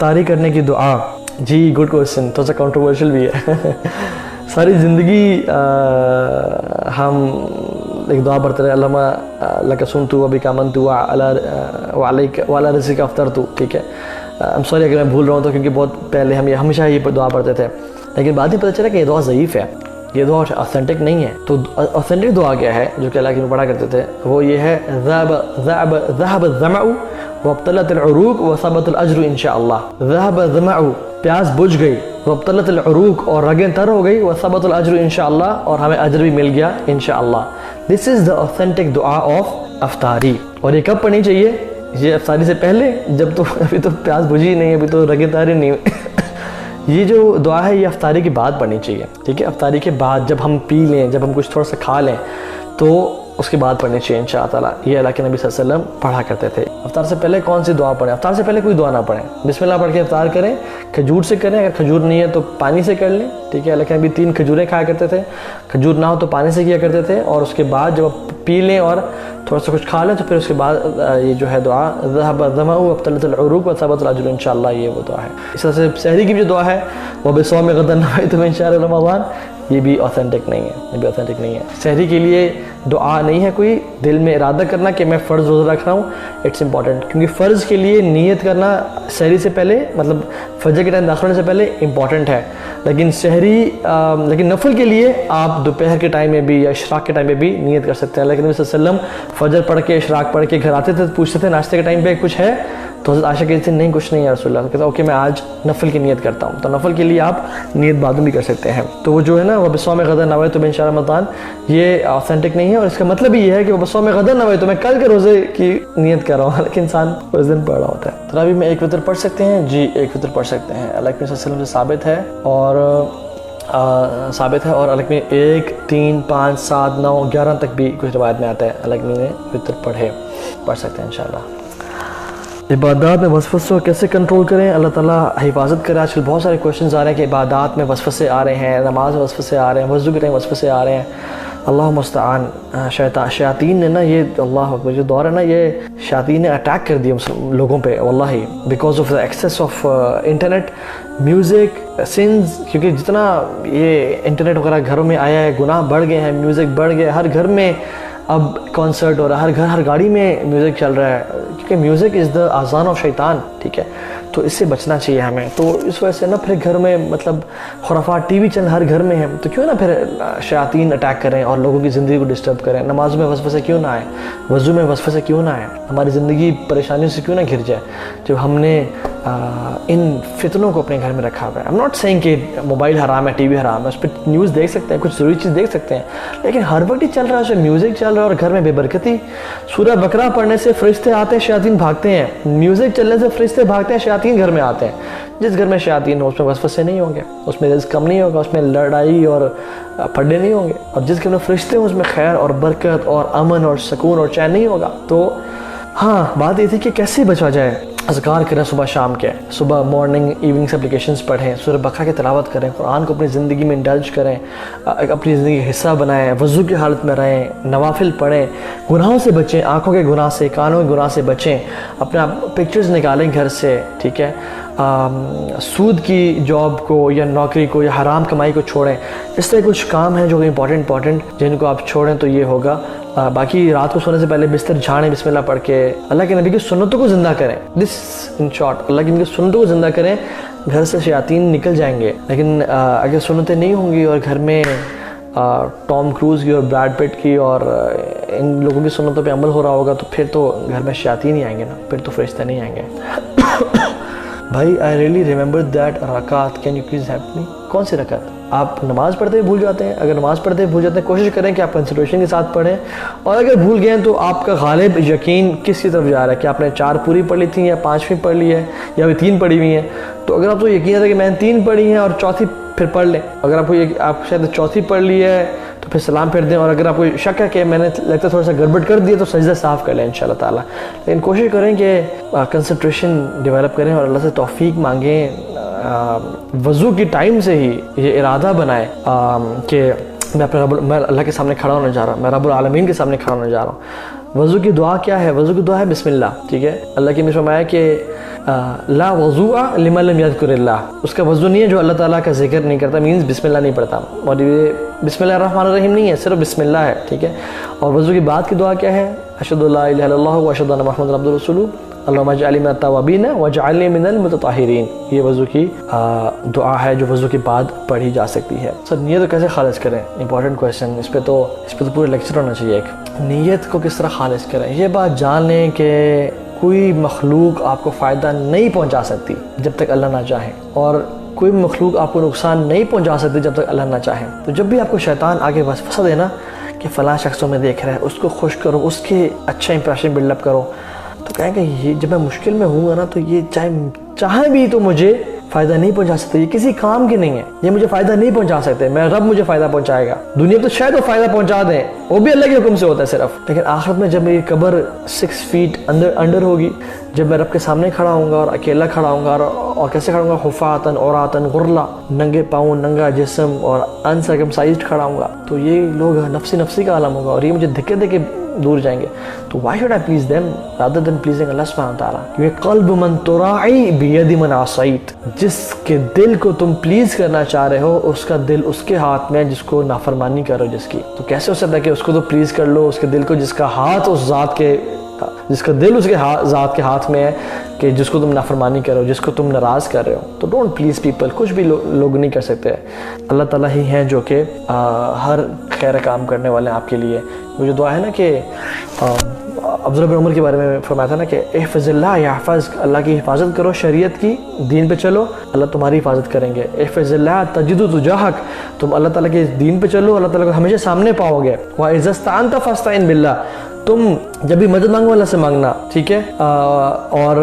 افطاری کرنے کی دعا. جی گڈ کوشچن, تو سا کنٹروورشل بھی ہے. ساری زندگی ہم ایک دعا پڑھتے رہے, علامہ لک سنتو وبک آمنتو وعلی رزقک افطرتو. ٹھیک ہے, I'm sorry اگر میں بھول رہا ہوں تو, کیونکہ بہت پہلے ہم ہمیشہ یہ دعا پڑھتے تھے, لیکن بعد میں پتہ چلا کہ یہ دعا ضعیف ہے, یہ دعا اوتھینٹک نہیں ہے. تو اوتھینٹک دعا کیا ہے جو کہ اللہ کے میں پڑھا کرتے تھے, وہ یہ ہے ذهب الظمأ وابتلت العروق وثبت الاجر انشاءاللہ. ذهب الظمأ, پیاس بجھ گئی, وابتلت العروق, اور رگیں تر ہو گئی, وثبت الاجر انشاءاللہ, اور ہمیں اجر بھی مل گیا انشاءاللہ. دس از دا اوتھینٹک دعا آف افطاری. اور یہ کب پڑھنی چاہیے؟ یہ افطاری سے پہلے, جب تو ابھی تو پیاس بجھی نہیں, ابھی تو رگیں تاری نہیں ہوئی. یہ جو دعا ہے یہ افطاری کے بعد پڑھنی چاہیے. ٹھیک ہے, افطاری کے بعد جب ہم پی لیں, جب ہم کچھ تھوڑا سا کھا لیں, تو اس کے بعد پڑھنی چاہیے انشاء اللہ تعالیٰ. یہ اللہ کے نبی صلی اللہ علیہ وسلم پڑھا کرتے تھے. افطار سے پہلے کون سی دعا پڑھیں؟ افطار سے پہلے کوئی دعا نہ پڑھیں, بسم اللہ پڑھ کے افطار کریں. کھجور سے کریں, اگر کھجور نہیں ہے تو پانی سے کر لیں. ٹھیک ہے, اللہ کے نبی 3 کھجوریں کھایا کرتے تھے, کھجور نہ ہو تو پانی سے کیا کرتے تھے. اور اس کے بعد جب آپ پی لیں اور تھوڑا سا کچھ کھا لیں, تو پھر اس کے بعد یہ جو ہے دعا ذهب الظمأ وابتلت العروق وثبت الاجر انشاءاللہ, یہ وہ دعا ہے. اس طرح سے سحری کی بھی جو دعا ہے وہ بصوم غدا نویت من شهر رمضان, یہ بھی اوتھینٹک نہیں ہے, یہ بھی اوتھینٹک نہیں ہے. سحری کے لیے دعا نہیں ہے کوئی, دل میں ارادہ کرنا کہ میں فرض روزہ رکھ رہا ہوں, اٹس امپورٹنٹ. کیونکہ فرض کے لیے نیت کرنا سحری سے پہلے, مطلب فجر کے ٹائم داخل ہونے سے پہلے امپورٹنٹ ہے. لیکن نفل کے لیے آپ دوپہر کے ٹائم میں بھی یا اشراق کے ٹائم میں بھی نیت کر سکتے ہیں. لیکن نبی صلی اللہ علیہ وسلم فجر پڑھ کے اشراق پڑھ کے گھر آتے تھے, پوچھتے تھے ناشتے کے ٹائم پہ کچھ ہے, تو حضرت عائشہ کہتی تھی نہیں کچھ نہیں ہے رسول اللہ. کہتا اوکے میں آج نفل کی نیت کرتا ہوں. تو نفل کے لیے آپ نیت بعد میں بھی کر سکتے ہیں. تو وہ جو ہے نا وہ بصوم غدا نویت من شهر رمضان, یہ اوتھینٹک نہیں ہے. اور اس کا مطلب یہ ہے کہ وہ بصوم غدا نویت, میں کل کے روزے کی نیت کر رہا ہوں, لیکن انسان اس دن پڑھ رہا ہوتا ہے. تراویح میں ایک وتر پڑھ سکتے ہیں؟ جی ایک وتر پڑھ سکتے ہیں, اللہ کے نبی صلی اللہ علیہ وسلم سے ثابت ہے. اور اللہ کے 1 3 5 7 9 11 تک بھی کچھ روایت میں آتا ہے اللہ کے نبی نے وتر پڑھ سکتے ہیں انشاءاللہ. عبادات میں وسوسوں کو کیسے کنٹرول کریں؟ اللہ تعالیٰ حفاظت کرے. آج کل بہت سارے کویشچنز آ رہے ہیں کہ عبادات میں وسوسے آ رہے ہیں, نماز میں وسوسے آ رہے ہیں, وضو کے ٹائم وسوسے آ رہے ہیں. اللہ مستعان. شیاطین نے نا, یہ اللہ اکبر, جو دور ہے نا, یہ شیاطین نے اٹیک کر دیا لوگوں پہ واللہ, because of the access of internet, music, sons. کیونکہ جتنا یہ انٹرنیٹ وغیرہ گھروں میں آیا ہے, گناہ بڑھ گئے ہیں, میوزک بڑھ گئے, ہر گھر میں اب کانسرٹ ہو رہا ہے, ہر گاڑی میں میوزک چل رہا ہے, کیونکہ میوزک از دا اذان آف شیطان. ٹھیک ہے, تو اس سے بچنا چاہیے ہمیں. تو اس وجہ سے نا پھر گھر میں مطلب خرافات, ٹی وی چینل ہر گھر میں ہیں, تو کیوں نہ پھر شیاطین اٹیک کریں اور لوگوں کی زندگی کو ڈسٹرب کریں. نماز میں وسوسے کیوں نہ آئے, وضو میں وسوسے کیوں نہ آئے, ہماری زندگی پریشانیوں سے کیوں نہ گھر جائے جب ہم نے ان فتنوں کو اپنے گھر میں رکھا ہوا ہے. I'm not saying کہ موبائل حرام ہے, ٹی وی حرام ہے, اس پہ نیوز دیکھ سکتے ہیں, کچھ ضروری چیز دیکھ سکتے ہیں, لیکن ہر وقت ہی چل رہا ہے, اس میں میوزک چل رہا ہے, اور گھر میں بے برکتی. سورہ بقرہ پڑھنے سے فرشتے آتے ہیں, شیاطین بھاگتے ہیں. میوزک چلنے سے فرشتے بھاگتے ہیں, شیاطین گھر میں آتے ہیں. جس گھر میں شیاطین ہو اس میں وسوسے نہیں ہوں گے, اس میں رزق کم نہیں ہوگا, اس میں لڑائی اور پھڈے نہیں ہوں گے. اور جس گھر میں فرشتے ہوں اس میں خیر اور برکت اور امن اور سکون اور چین نہیں ہوگا. تو ہاں, بات یہ تھی کہ کیسے بچا جائے. اذکار کریں صبح شام کے, صبح مارننگ ایوننگ سے اپلیکیشنز پڑھیں, سورہ بقرہ کی تلاوت کریں, قرآن کو اپنی زندگی میں انڈلج کریں, اپنی زندگی کا حصہ بنائیں, وضو کی حالت میں رہیں, نوافل پڑھیں, گناہوں سے بچیں, آنکھوں کے گناہ سے, کانوں کے گناہ سے بچیں, اپنا پکچرز نکالیں گھر سے. ٹھیک ہے, سود کی جاب کو یا نوکری کو یا حرام کمائی کو چھوڑیں. اس طرح کچھ کام ہیں جو امپورٹنٹ جن کو آپ چھوڑیں تو یہ ہوگا. باقی رات کو سونے سے پہلے بستر جھاڑیں بسم اللہ پڑھ کے, اللہ کے نبی کی سنتوں کو زندہ کریں. دس ان شارٹ, اللہ کے نبی کی سنتوں کو زندہ کریں, گھر سے شیاطین نکل جائیں گے. لیکن اگر سنتیں نہیں ہوں گی اور گھر میں ٹام کروز کی اور بریڈ پٹ کی اور ان لوگوں کی سنتوں پہ عمل ہو رہا ہوگا, تو پھر تو گھر میں شیاطین ہی آئیں گے نا, پھر تو فرشتے نہیں آئیں گے. بھائی آئی ریئلی ریمبر دیٹ رکعت, can you please help me. کون سی رکعت؟ آپ نماز پڑھتے ہوئے بھول جاتے ہیں. اگر نماز پڑھتے ہوئے بھول جاتے ہیں, کوشش کریں کہ آپ کنسنٹریشن کے ساتھ پڑھیں. اور اگر بھول گئے ہیں تو آپ کا غالب یقین کس کی طرف جا رہا ہے, کہ آپ نے 4 پوری پڑھ لی تھیں یا 5ویں پڑھ لی ہے یا ابھی 3 پڑھی ہوئی ہیں. تو اگر آپ کو یقین ہے کہ میں نے 3 پڑھی ہیں اور چوتھی پھر پڑھ لیں. اگر آپ کو آپ شاید چوتھی پڑھ لی ہے تو پھر سلام پھیر دیں. اور اگر آپ کو شک ہے کہ میں نے لگتا ہے تھوڑا سا گڑبڑ کر دیا, تو سجدہ صاف کر لیں انشاءاللہ تعالیٰ. لیکن کوشش کریں کہ کنسنٹریشن ڈیولپ کریں اور اللہ سے توفیق مانگیں. وضو کی ٹائم سے ہی یہ ارادہ بنائے کہ میں اللہ کے سامنے کھڑا ہونے جا رہا ہوں, میں رب العالمین کے سامنے کھڑا ہونے جا رہا ہوں. وضو کی دعا کیا ہے؟ وضو کی دعا ہے بسم اللہ، ٹھیک ہے. اللہ کی نے فرمایا کہ لا وضوء لمن لم یذکر اللہ، اس کا وضو نہیں ہے جو اللہ تعالیٰ کا ذکر نہیں کرتا، مینز بسم اللہ نہیں پڑھتا. اور یہ بسم اللہ الرحمن الرحیم نہیں ہے، صرف بسم اللہ ہے، ٹھیک ہے. اور وضو کی بعد کی دعا کیا ہے؟ اشہد ان لا الہ الا اللہ واشہد ان محمد عبدہ ورسولہ اللہم اجعلنی من التوابین واجعلنی من المتطہرین. یہ وضو کی دعا ہے جو وضو کے بعد پڑھی جا سکتی ہے. سر نیت کو کیسے خالص کریں؟ Important question. اس پہ تو پورے لیکچر ہونا چاہیے. ایک نیت کو کس طرح خالص کریں، یہ بات جان لیں کہ کوئی مخلوق آپ کو فائدہ نہیں پہنچا سکتی جب تک اللہ نہ چاہے، اور کوئی مخلوق آپ کو نقصان نہیں پہنچا سکتی جب تک اللہ نہ چاہے. تو جب بھی آپ کو شیطان آگے وسوسہ دے نا کہ فلاں شخصوں میں دیکھ رہا ہے، اس کو خوش کرو، اس کے اچھا امپریشن بلڈ اپ کرو، تو کہیں کہ یہ جب میں مشکل میں ہوں گا نا تو یہ چاہے بھی تو مجھے فائدہ نہیں پہنچا سکتے، یہ کسی کام کی نہیں ہے، یہ مجھے فائدہ نہیں پہنچا سکتے، میں رب مجھے فائدہ پہنچائے گا. دنیا تو شاید وہ فائدہ پہنچا دیں، وہ بھی اللہ کے حکم سے ہوتا ہے صرف، لیکن آخرت میں جب میری قبر 6 فیٹ انڈر ہوگی، جب میں رب کے سامنے کھڑا ہوں گا اور اکیلا کھڑا ہوں گا، اور کیسے کھڑا ہوں گا؟ حفاتن عوراتن غرلا، ننگے پاؤں، ننگا جسم اور انسرکمسائزڈ کھڑا ہوں گا. تو یہ لوگ نفسی کا عالم ہوگا اور یہ مجھے دھکے دے کے دور جائیں گے. تو why should I please them rather than pleasing اللہ سبحانہ وتعالیٰ؟ کیونکہ قلب من تراعی بید من عصیت، جس کے دل کو تم پلیز کرنا چاہ رہے ہو اس کا دل اس کے ہاتھ میں جس کو نافرمانی کرو جس کی. تو کیسے ہو سکتا ہے کہ اس کو تو پلیز کر لو، اس کے دل کو، جس کا ہاتھ اس ذات کے، جس کا دل اس کے ذات کے ہاتھ میں ہے، کہ جس کو تم نافرمانی کرو، جس کو تم ناراض کر رہے ہو. تو ڈونٹ پلیز پیپل. کچھ بھی لوگ نہیں کر سکتے، اللہ تعالیٰ ہی ہیں جو کہ ہر خیر کام کرنے والے ہیں آپ کے لیے. وہ جو دعا ہے نا کہ عبداللہ بن عمر کے بارے میں فرمایا تھا نا کہ احفظ اللہ یحفظ، اللہ کی حفاظت کرو، شریعت کی، دین پہ چلو، اللہ تمہاری حفاظت کریں گے. احفظ اللہ تجد تجاہک، تم اللہ تعالیٰ کے دین پہ چلو، اللہ تعالیٰ کو ہمیشہ سامنے پاؤ گے. وَإِذَا اسْتَعَنْتَ فَاسْتَعِنْ بِاللَّهِ، تم جب بھی مدد مانگو اللہ سے مانگنا، ٹھیک ہے. اور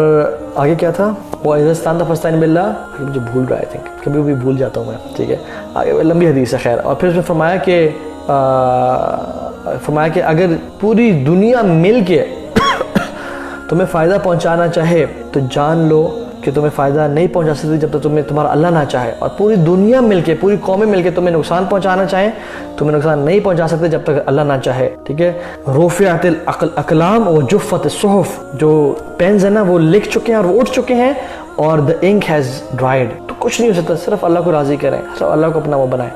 آگے کیا تھا؟ وَإِذَا اسْتَعَنْتَ فَاسْتَعِنْ بِاللَّهِ، مجھے بھول رہا ہے، کبھی بھی بھول جاتا ہوں میں، ٹھیک ہے. آگے لمبی حدیث ہے خیر. اور پھر اس میں فرمایا کہ اگر پوری دنیا مل کے تمہیں فائدہ پہنچانا چاہے تو جان لو کہ تمہیں فائدہ نہیں پہنچا سکتی جب تک تمہارا اللہ نہ چاہے. اور پوری دنیا مل کے، پوری قومیں مل کے تمہیں نقصان پہنچانا چاہیں، تمہیں نقصان نہیں پہنچا سکتے جب تک اللہ نہ چاہے، ٹھیک ہے. رفعت الاقلام و جفت الصحف، جو پینز ہیں نا وہ لکھ چکے ہیں اور وہ اٹھ چکے ہیں، اور the ink has dried. تو کچھ نہیں ہو سکتا، صرف اللہ کو راضی کریں، صرف اللہ کو اپنا وہ بنائیں.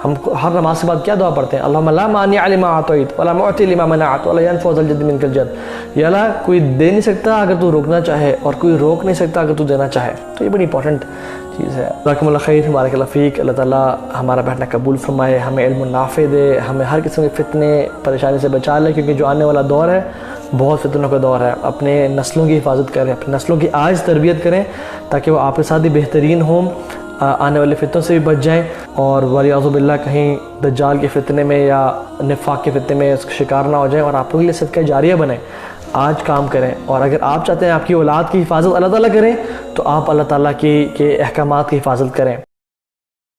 ہم ہر نماز کے بعد کیا دعا پڑھتے ہیں؟ اللہم لا مانع لما اعطیت ولا معطی لما منعت ولا ينفع ذا الجد منک الجد. یا اللہ کوئی دے نہیں سکتا اگر تو روکنا چاہے، اور کوئی روک نہیں سکتا اگر تو دینا چاہے. تو یہ بڑی امپورٹنٹ چیز ہے. جزاکم اللہ خیر، بارک اللہ فیک. اللہ تعالیٰ ہمارا بیٹھنا قبول فرمائے، ہمیں علم نافع دے، ہمیں ہر قسم کے فتنے پریشانی سے بچا لے، کیونکہ جو آنے والا دور ہے بہت فتنوں کا دور ہے. اپنے نسلوں کی حفاظت کریں، اپنی نسلوں کی آج تربیت کریں تاکہ وہ آپ کے ساتھ ہی بہترین ہوں، آنے والے فتنوں سے بھی بچ جائیں، اور ولیعوذ باللہ کہیں دجال کے فتنے میں یا نفاق کے فتنے میں اس کا شکار نہ ہو جائیں، اور آپ لوگوں کے لیے صدقہ جاریہ بنیں. آج کام کریں، اور اگر آپ چاہتے ہیں آپ کی اولاد کی حفاظت اللہ تعالیٰ کریں تو آپ اللہ تعالیٰ کے احکامات کی حفاظت کریں.